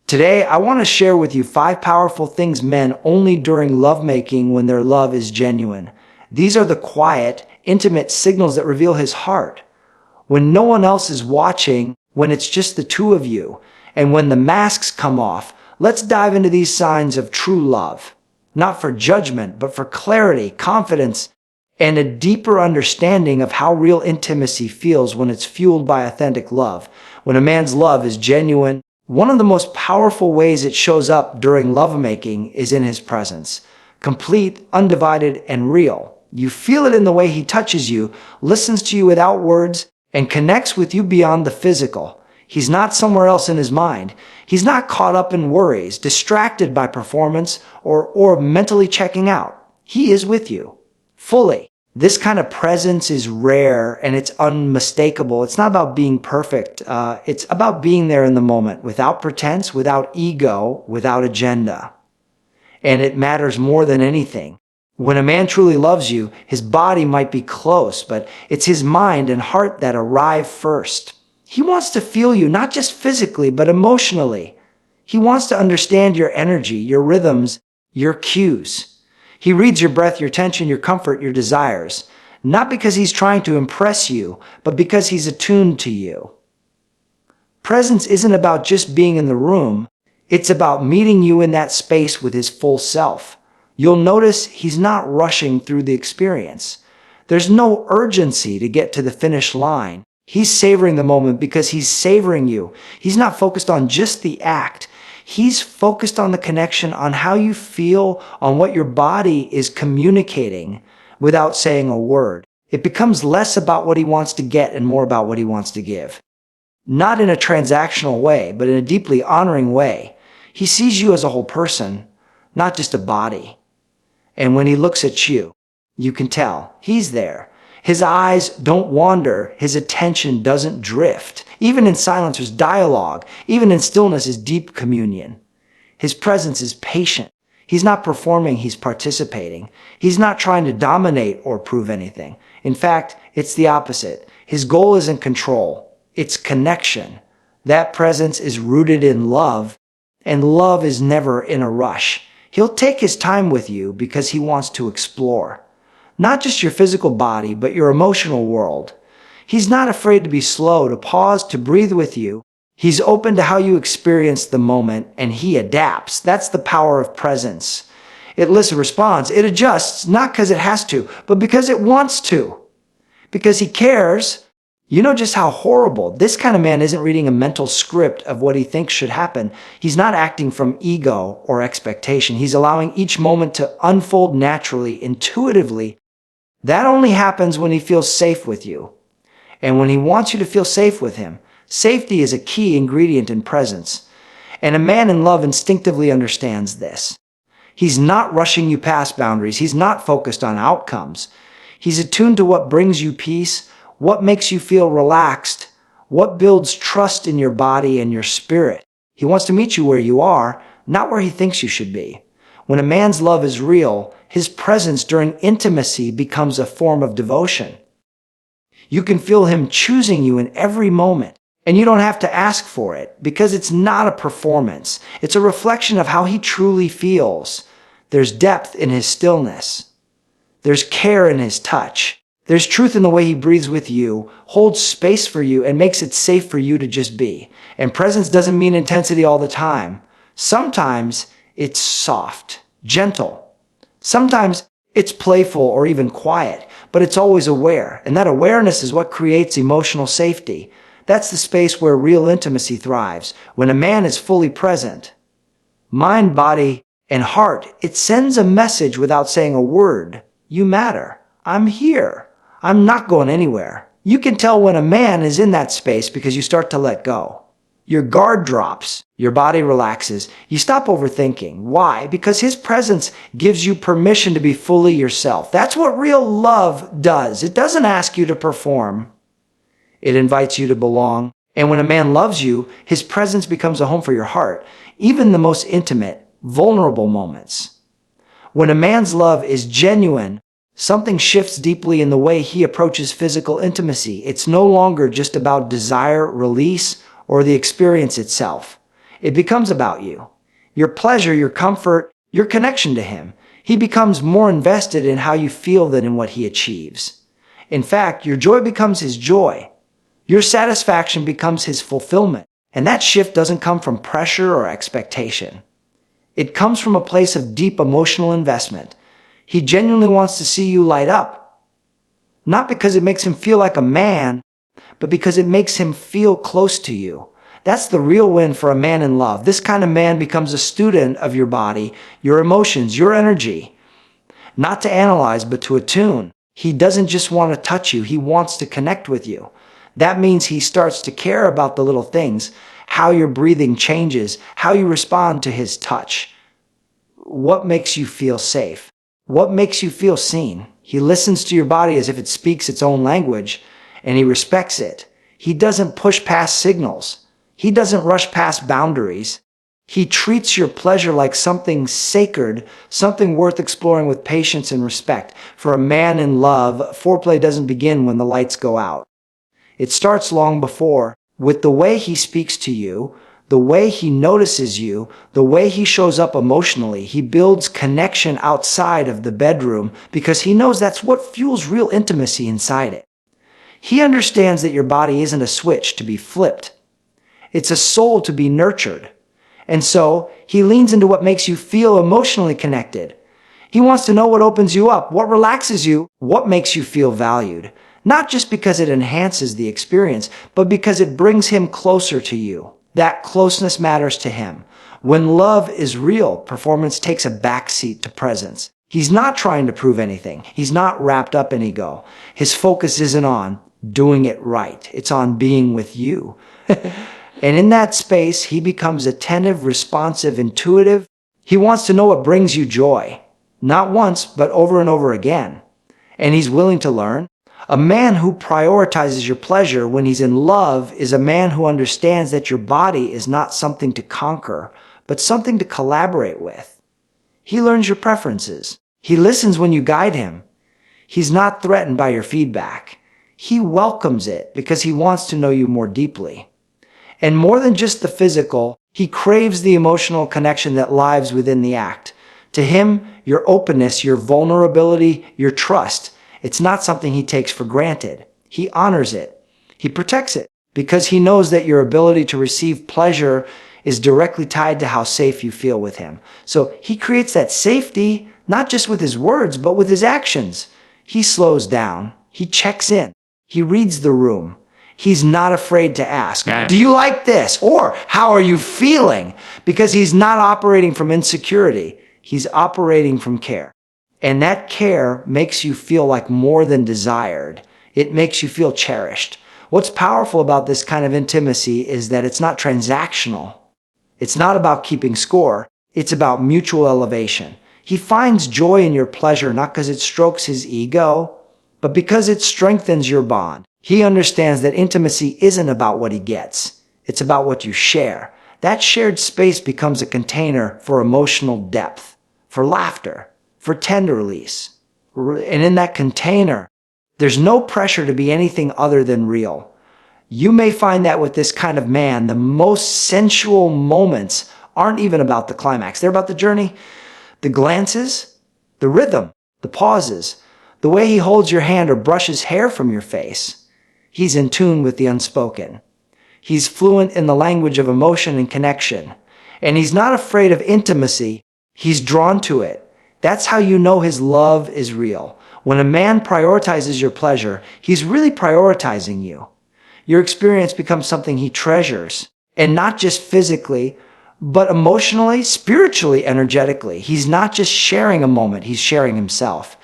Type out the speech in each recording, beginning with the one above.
Today, I want to share with you 5 powerful things men only during lovemaking when their love is genuine. These are the quiet, intimate signals that reveal his heart. When no one else is watching, when it's just the two of you, and when the masks come off, let's dive into these signs of true love. Not for judgment, but for clarity, confidence, and a deeper understanding of how real intimacy feels when it's fueled by authentic love. When a man's love is genuine, one of the most powerful ways it shows up during lovemaking is in his presence. Complete, undivided, and real. You feel it in the way he touches you, listens to you without words, and connects with you beyond the physical. He's not somewhere else in his mind. He's not caught up in worries, distracted by performance, or mentally checking out. He is with you, fully. This kind of presence is rare and it's unmistakable. It's not about being perfect. It's about being there in the moment, without pretense, without ego, without agenda. And it matters more than anything. When a man truly loves you, his body might be close, but it's his mind and heart that arrive first. He wants to feel you, not just physically, but emotionally. He wants to understand your energy, your rhythms, your cues. He reads your breath, your tension, your comfort, your desires, not because he's trying to impress you, but because he's attuned to you. Presence isn't about just being in the room. It's about meeting you in that space with his full self. You'll notice he's not rushing through the experience. There's no urgency to get to the finish line. He's savoring the moment because he's savoring you. He's not focused on just the act. He's focused on the connection, on how you feel, on what your body is communicating without saying a word. It becomes less about what he wants to get and more about what he wants to give. Not in a transactional way, but in a deeply honoring way. He sees you as a whole person, not just a body. And when he looks at you, you can tell he's there. His eyes don't wander. His attention doesn't drift. Even in silence, there's dialogue. Even in stillness is deep communion. His presence is patient. He's not performing, he's participating. He's not trying to dominate or prove anything. In fact, it's the opposite. His goal isn't control. It's connection. That presence is rooted in love, and love is never in a rush. He'll take his time with you because he wants to explore. Not just your physical body, but your emotional world. He's not afraid to be slow, to pause, to breathe with you. He's open to how you experience the moment, and he adapts. That's the power of presence. It responds. It adjusts, not because it has to, but because it wants to. Because he cares. You know just how horrible. This kind of man isn't reading a mental script of what he thinks should happen. He's not acting from ego or expectation. He's allowing each moment to unfold naturally, intuitively. That only happens when he feels safe with you. And when he wants you to feel safe with him, safety is a key ingredient in presence. And a man in love instinctively understands this. He's not rushing you past boundaries. He's not focused on outcomes. He's attuned to what brings you peace, what makes you feel relaxed, what builds trust in your body and your spirit. He wants to meet you where you are, not where he thinks you should be. When a man's love is real, his presence during intimacy becomes a form of devotion. You can feel him choosing you in every moment, and you don't have to ask for it because it's not a performance. It's a reflection of how he truly feels. There's depth in his stillness. There's care in his touch. There's truth in the way he breathes with you, holds space for you, and makes it safe for you to just be. And presence doesn't mean intensity all the time. Sometimes it's soft, gentle. Sometimes it's playful or even quiet, but it's always aware. And that awareness is what creates emotional safety. That's the space where real intimacy thrives. When a man is fully present, mind, body, and heart, it sends a message without saying a word. You matter. I'm here. I'm not going anywhere. You can tell when a man is in that space because you start to let go. Your guard drops. Your body relaxes. You stop overthinking. Why? Because his presence gives you permission to be fully yourself. That's what real love does. It doesn't ask you to perform. It invites you to belong. And when a man loves you, his presence becomes a home for your heart, even the most intimate, vulnerable moments. When a man's love is genuine, something shifts deeply in the way he approaches physical intimacy. It's no longer just about desire, release, or the experience itself. It becomes about you. Your pleasure, your comfort, your connection to him. He becomes more invested in how you feel than in what he achieves. In fact, your joy becomes his joy. Your satisfaction becomes his fulfillment. And that shift doesn't come from pressure or expectation. It comes from a place of deep emotional investment. He genuinely wants to see you light up. Not because it makes him feel like a man, but because it makes him feel close to you. That's the real win for a man in love. This kind of man becomes a student of your body, your emotions, your energy. Not to analyze, but to attune. He doesn't just want to touch you, he wants to connect with you. That means he starts to care about the little things, how your breathing changes, how you respond to his touch. What makes you feel safe? What makes you feel seen? He listens to your body as if it speaks its own language, and he respects it. He doesn't push past signals. He doesn't rush past boundaries. He treats your pleasure like something sacred, something worth exploring with patience and respect. For a man in love, foreplay doesn't begin when the lights go out. It starts long before, with the way he speaks to you, the way he notices you, the way he shows up emotionally. He builds connection outside of the bedroom because he knows that's what fuels real intimacy inside it. He understands that your body isn't a switch to be flipped. It's a soul to be nurtured. And so, he leans into what makes you feel emotionally connected. He wants to know what opens you up, what relaxes you, what makes you feel valued. Not just because it enhances the experience, but because it brings him closer to you. That closeness matters to him. When love is real, performance takes a backseat to presence. He's not trying to prove anything. He's not wrapped up in ego. His focus isn't on doing it right. It's on being with you. And in that space, he becomes attentive, responsive, intuitive. He wants to know what brings you joy. Not once, but over and over again. And he's willing to learn. A man who prioritizes your pleasure when he's in love is a man who understands that your body is not something to conquer, but something to collaborate with. He learns your preferences. He listens when you guide him. He's not threatened by your feedback. He welcomes it because he wants to know you more deeply. And more than just the physical, he craves the emotional connection that lives within the act. To him, your openness, your vulnerability, your trust, it's not something he takes for granted. He honors it. He protects it because he knows that your ability to receive pleasure is directly tied to how safe you feel with him. So he creates that safety, not just with his words, but with his actions. He slows down. He checks in. He reads the room. He's not afraid to ask, do you like this? Or how are you feeling? Because he's not operating from insecurity. He's operating from care. And that care makes you feel like more than desired. It makes you feel cherished. What's powerful about this kind of intimacy is that it's not transactional. It's not about keeping score. It's about mutual elevation. He finds joy in your pleasure not because it strokes his ego, but because it strengthens your bond. He understands that intimacy isn't about what he gets. It's about what you share. That shared space becomes a container for emotional depth, for laughter, for tender release. And in that container, there's no pressure to be anything other than real. You may find that with this kind of man, the most sensual moments aren't even about the climax. They're about the journey, the glances, the rhythm, the pauses, the way he holds your hand or brushes hair from your face. He's in tune with the unspoken. He's fluent in the language of emotion and connection. And he's not afraid of intimacy. He's drawn to it. That's how you know his love is real. When a man prioritizes your pleasure, he's really prioritizing you. Your experience becomes something he treasures. And not just physically, but emotionally, spiritually, energetically. He's not just sharing a moment, he's sharing himself.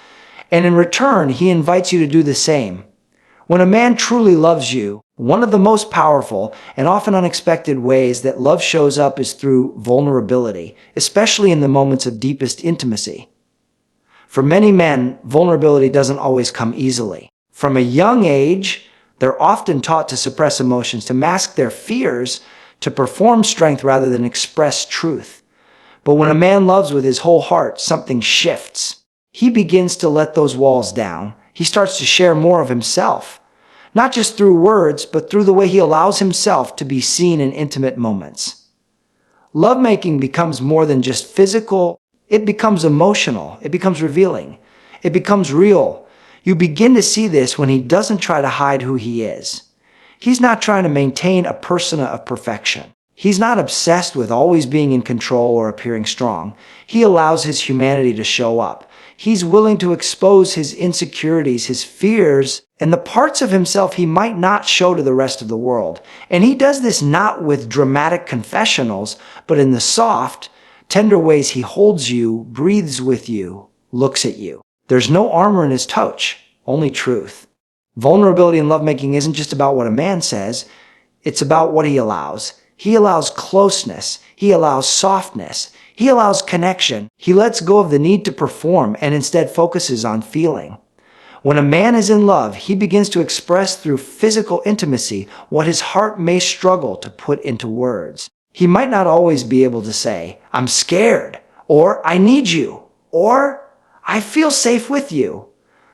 And in return, he invites you to do the same. When a man truly loves you, one of the most powerful and often unexpected ways that love shows up is through vulnerability, especially in the moments of deepest intimacy. For many men, vulnerability doesn't always come easily. From a young age, they're often taught to suppress emotions, to mask their fears, to perform strength rather than express truth. But when a man loves with his whole heart, something shifts. He begins to let those walls down. He starts to share more of himself. Not just through words, but through the way he allows himself to be seen in intimate moments. Lovemaking becomes more than just physical, it becomes emotional, it becomes revealing, it becomes real. You begin to see this when he doesn't try to hide who he is. He's not trying to maintain a persona of perfection. He's not obsessed with always being in control or appearing strong. He allows his humanity to show up. He's willing to expose his insecurities, his fears, and the parts of himself he might not show to the rest of the world. And he does this not with dramatic confessionals, but in the soft, tender ways he holds you, breathes with you, looks at you. There's no armor in his touch, only truth. Vulnerability in lovemaking isn't just about what a man says, it's about what he allows. He allows closeness. He allows softness. He allows connection. He lets go of the need to perform and instead focuses on feeling. When a man is in love, he begins to express through physical intimacy what his heart may struggle to put into words. He might not always be able to say, "I'm scared," or "I need you," or "I feel safe with you."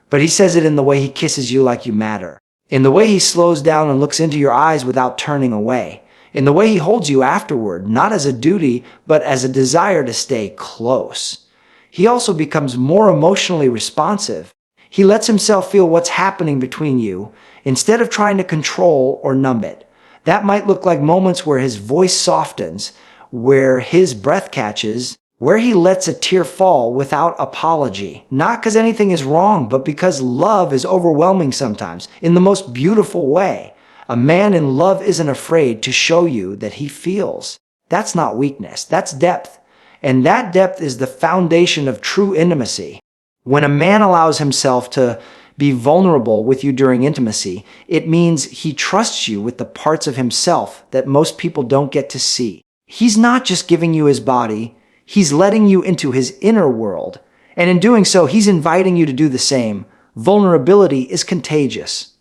But he says it in the way he kisses you like you matter, in the way he slows down and looks into your eyes without turning away, in the way he holds you afterward, not as a duty, but as a desire to stay close. He also becomes more emotionally responsive. He lets himself feel what's happening between you, instead of trying to control or numb it. That might look like moments where his voice softens, where his breath catches, where he lets a tear fall without apology. Not because anything is wrong, but because love is overwhelming sometimes, in the most beautiful way. A man in love isn't afraid to show you that he feels. That's not weakness, that's depth. And that depth is the foundation of true intimacy. When a man allows himself to be vulnerable with you during intimacy, it means he trusts you with the parts of himself that most people don't get to see. He's not just giving you his body, he's letting you into his inner world. And in doing so, he's inviting you to do the same. Vulnerability is contagious.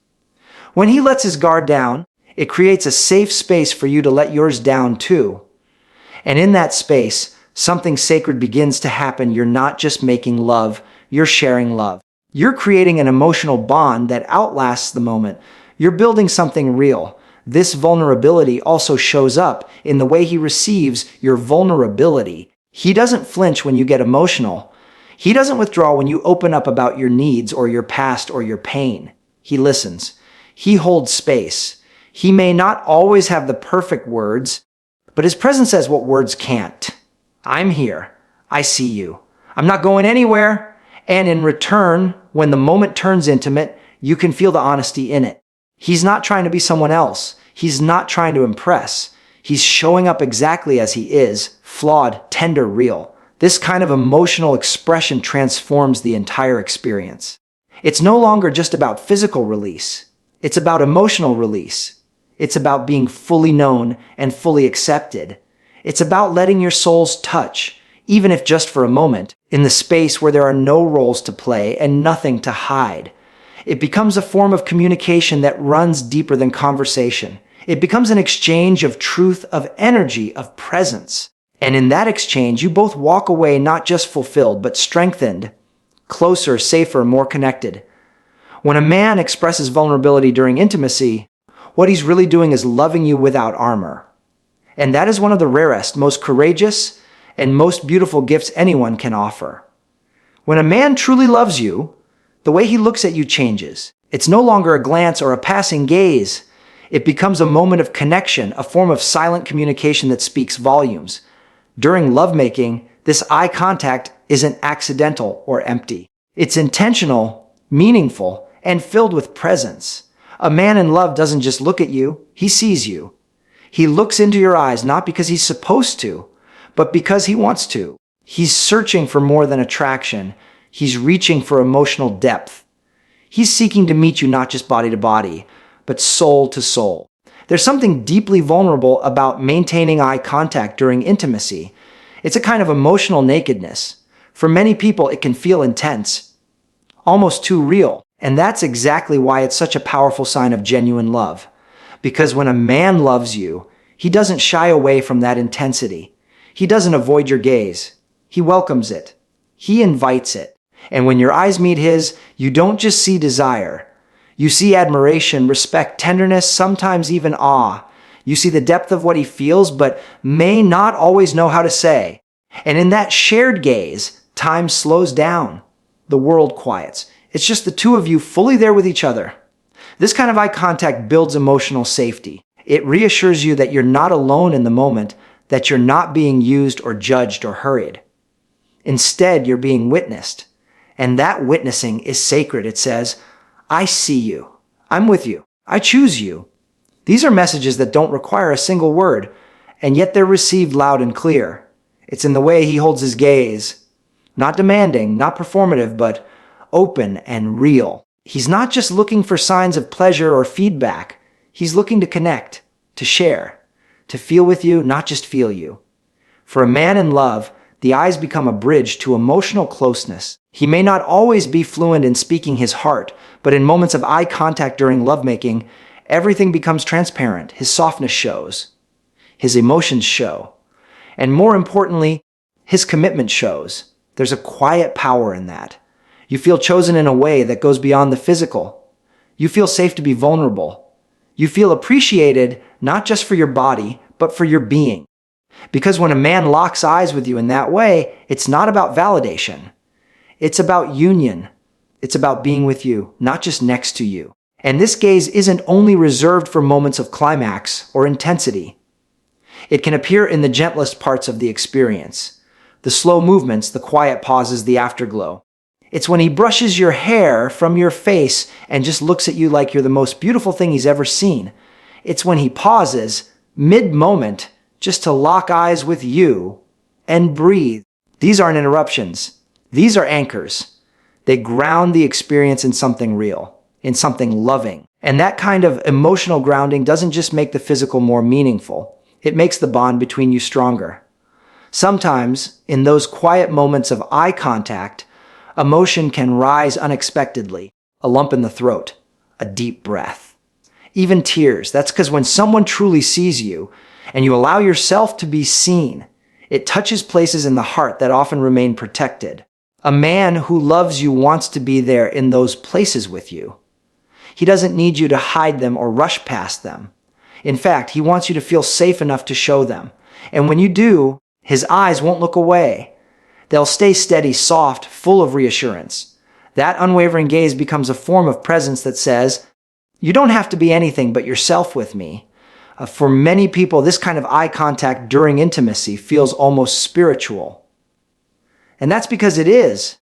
When he lets his guard down, it creates a safe space for you to let yours down too. And in that space, something sacred begins to happen. You're not just making love, you're sharing love. You're creating an emotional bond that outlasts the moment. You're building something real. This vulnerability also shows up in the way he receives your vulnerability. He doesn't flinch when you get emotional. He doesn't withdraw when you open up about your needs or your past or your pain. He listens. He holds space. He may not always have the perfect words, but his presence says what words can't. I'm here. I see you. I'm not going anywhere. And in return, when the moment turns intimate, you can feel the honesty in it. He's not trying to be someone else. He's not trying to impress. He's showing up exactly as he is, flawed, tender, real. This kind of emotional expression transforms the entire experience. It's no longer just about physical release. It's about emotional release. It's about being fully known and fully accepted. It's about letting your souls touch, even if just for a moment, in the space where there are no roles to play and nothing to hide. It becomes a form of communication that runs deeper than conversation. It becomes an exchange of truth, of energy, of presence. And in that exchange, you both walk away not just fulfilled, but strengthened, closer, safer, more connected. When a man expresses vulnerability during intimacy, what he's really doing is loving you without armor. And that is one of the rarest, most courageous, and most beautiful gifts anyone can offer. When a man truly loves you, the way he looks at you changes. It's no longer a glance or a passing gaze. It becomes a moment of connection, a form of silent communication that speaks volumes. During lovemaking, this eye contact isn't accidental or empty. It's intentional, meaningful, and filled with presence. A man in love doesn't just look at you, he sees you. He looks into your eyes not because he's supposed to, but because he wants to. He's searching for more than attraction. He's reaching for emotional depth. He's seeking to meet you not just body to body, but soul to soul. There's something deeply vulnerable about maintaining eye contact during intimacy. It's a kind of emotional nakedness. For many people, it can feel intense, almost too real. And that's exactly why it's such a powerful sign of genuine love. Because when a man loves you, he doesn't shy away from that intensity. He doesn't avoid your gaze. He welcomes it. He invites it. And when your eyes meet his, you don't just see desire. You see admiration, respect, tenderness, sometimes even awe. You see the depth of what he feels, but may not always know how to say. And in that shared gaze, time slows down. The world quiets. It's just the two of you fully there with each other. This kind of eye contact builds emotional safety. It reassures you that you're not alone in the moment, that you're not being used or judged or hurried. Instead, you're being witnessed. And that witnessing is sacred. It says, I see you. I'm with you. I choose you. These are messages that don't require a single word, and yet they're received loud and clear. It's in the way he holds his gaze. Not demanding, not performative, but open and real. He's not just looking for signs of pleasure or feedback. He's looking to connect, to share, to feel with you, not just feel you. For a man in love, the eyes become a bridge to emotional closeness. He may not always be fluent in speaking his heart, but in moments of eye contact during lovemaking, everything becomes transparent. His softness shows. His emotions show. And more importantly, his commitment shows. There's a quiet power in that. You feel chosen in a way that goes beyond the physical. You feel safe to be vulnerable. You feel appreciated not just for your body, but for your being. Because when a man locks eyes with you in that way, it's not about validation. It's about union. It's about being with you, not just next to you. And this gaze isn't only reserved for moments of climax or intensity. It can appear in the gentlest parts of the experience. The slow movements, the quiet pauses, the afterglow. It's when he brushes your hair from your face and just looks at you like you're the most beautiful thing he's ever seen. It's when he pauses, mid-moment, just to lock eyes with you and breathe. These aren't interruptions. These are anchors. They ground the experience in something real, in something loving. And that kind of emotional grounding doesn't just make the physical more meaningful. It makes the bond between you stronger. Sometimes, in those quiet moments of eye contact, emotion can rise unexpectedly. A lump in the throat, a deep breath. Even tears. That's because when someone truly sees you, and you allow yourself to be seen, it touches places in the heart that often remain protected. A man who loves you wants to be there in those places with you. He doesn't need you to hide them or rush past them. In fact, he wants you to feel safe enough to show them. And when you do, his eyes won't look away. They'll stay steady, soft, full of reassurance. That unwavering gaze becomes a form of presence that says, you don't have to be anything but yourself with me. For many people, this kind of eye contact during intimacy feels almost spiritual. And that's because it is.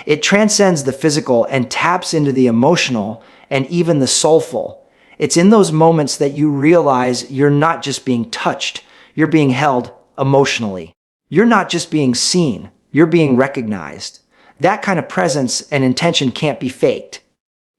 It transcends the physical and taps into the emotional and even the soulful. It's in those moments that you realize you're not just being touched, you're being held emotionally. You're not just being seen, you're being recognized. That kind of presence and intention can't be faked.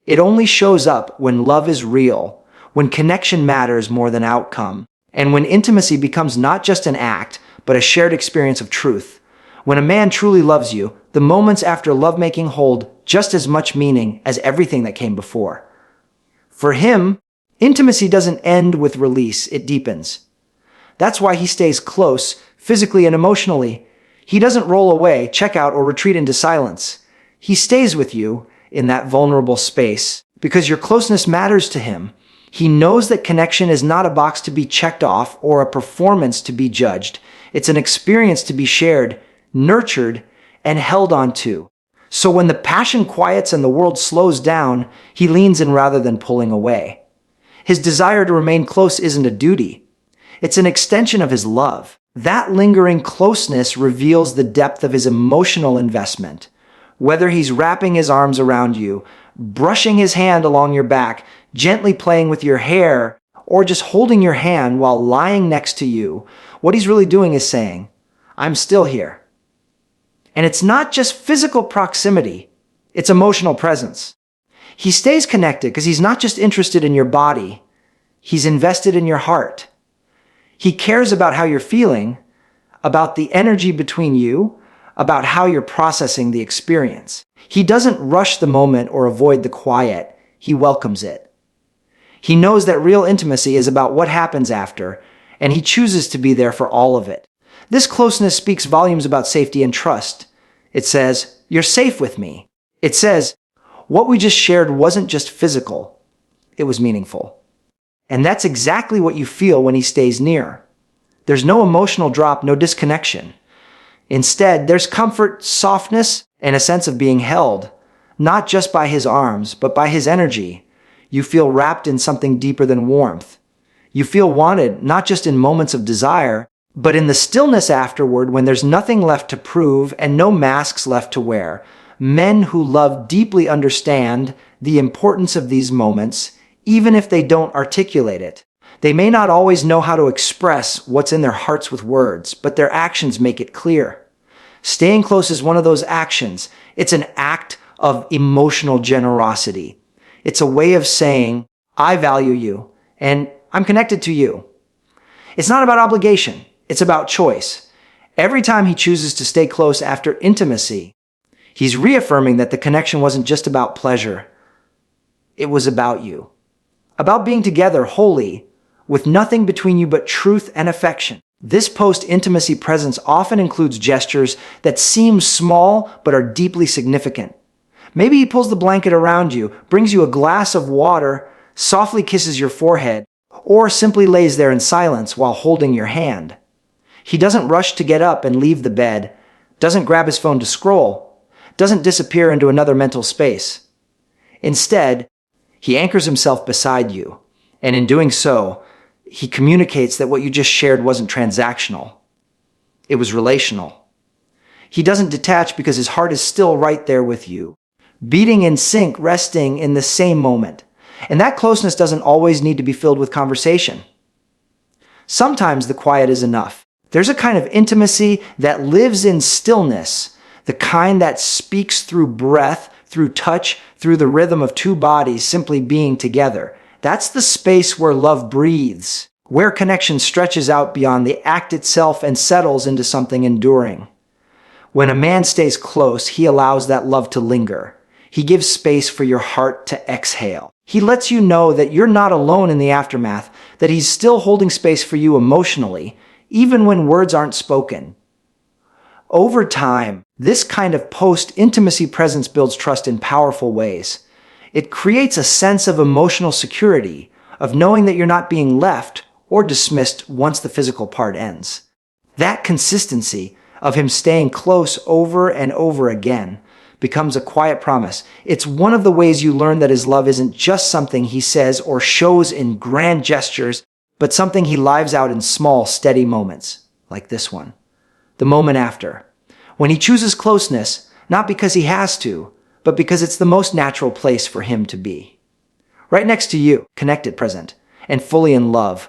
It only shows up when love is real, when connection matters more than outcome, and when intimacy becomes not just an act, but a shared experience of truth. When a man truly loves you, the moments after lovemaking hold just as much meaning as everything that came before. For him, intimacy doesn't end with release, it deepens. That's why he stays close, physically and emotionally. He doesn't roll away, check out, or retreat into silence. He stays with you in that vulnerable space because your closeness matters to him. He knows that connection is not a box to be checked off or a performance to be judged. It's an experience to be shared, nurtured, and held on to. So when the passion quiets and the world slows down, he leans in rather than pulling away. His desire to remain close isn't a duty. It's an extension of his love. That lingering closeness reveals the depth of his emotional investment. Whether he's wrapping his arms around you, brushing his hand along your back, gently playing with your hair, or just holding your hand while lying next to you, what he's really doing is saying, I'm still here. And it's not just physical proximity, it's emotional presence. He stays connected because he's not just interested in your body, he's invested in your heart. He cares about how you're feeling, about the energy between you, about how you're processing the experience. He doesn't rush the moment or avoid the quiet, he welcomes it. He knows that real intimacy is about what happens after, and he chooses to be there for all of it. This closeness speaks volumes about safety and trust. It says, you're safe with me. It says, what we just shared wasn't just physical, it was meaningful. And that's exactly what you feel when he stays near. There's no emotional drop, no disconnection. Instead, there's comfort, softness, and a sense of being held, not just by his arms, but by his energy. You feel wrapped in something deeper than warmth. You feel wanted, not just in moments of desire, but in the stillness afterward when there's nothing left to prove and no masks left to wear. Men who love deeply understand the importance of these moments, even if they don't articulate it. They may not always know how to express what's in their hearts with words, but their actions make it clear. Staying close is one of those actions. It's an act of emotional generosity. It's a way of saying, I value you, and I'm connected to you. It's not about obligation. It's about choice. Every time he chooses to stay close after intimacy, he's reaffirming that the connection wasn't just about pleasure. It was about you. About being together wholly, with nothing between you but truth and affection. This post-intimacy presence often includes gestures that seem small but are deeply significant. Maybe he pulls the blanket around you, brings you a glass of water, softly kisses your forehead, or simply lays there in silence while holding your hand. He doesn't rush to get up and leave the bed, doesn't grab his phone to scroll, doesn't disappear into another mental space. Instead, he anchors himself beside you, and in doing so, he communicates that what you just shared wasn't transactional. It was relational. He doesn't detach because his heart is still right there with you, beating in sync, resting in the same moment. And that closeness doesn't always need to be filled with conversation. Sometimes the quiet is enough. There's a kind of intimacy that lives in stillness, the kind that speaks through breath, through touch, through the rhythm of two bodies simply being together. That's the space where love breathes, where connection stretches out beyond the act itself and settles into something enduring. When a man stays close, he allows that love to linger. He gives space for your heart to exhale. He lets you know that you're not alone in the aftermath, that he's still holding space for you emotionally, even when words aren't spoken. Over time, this kind of post-intimacy presence builds trust in powerful ways. It creates a sense of emotional security, of knowing that you're not being left or dismissed once the physical part ends. That consistency of him staying close over and over again becomes a quiet promise. It's one of the ways you learn that his love isn't just something he says or shows in grand gestures, but something he lives out in small, steady moments, like this one. The moment after, when he chooses closeness, not because he has to, but because it's the most natural place for him to be. Right next to you, connected, present, and fully in love.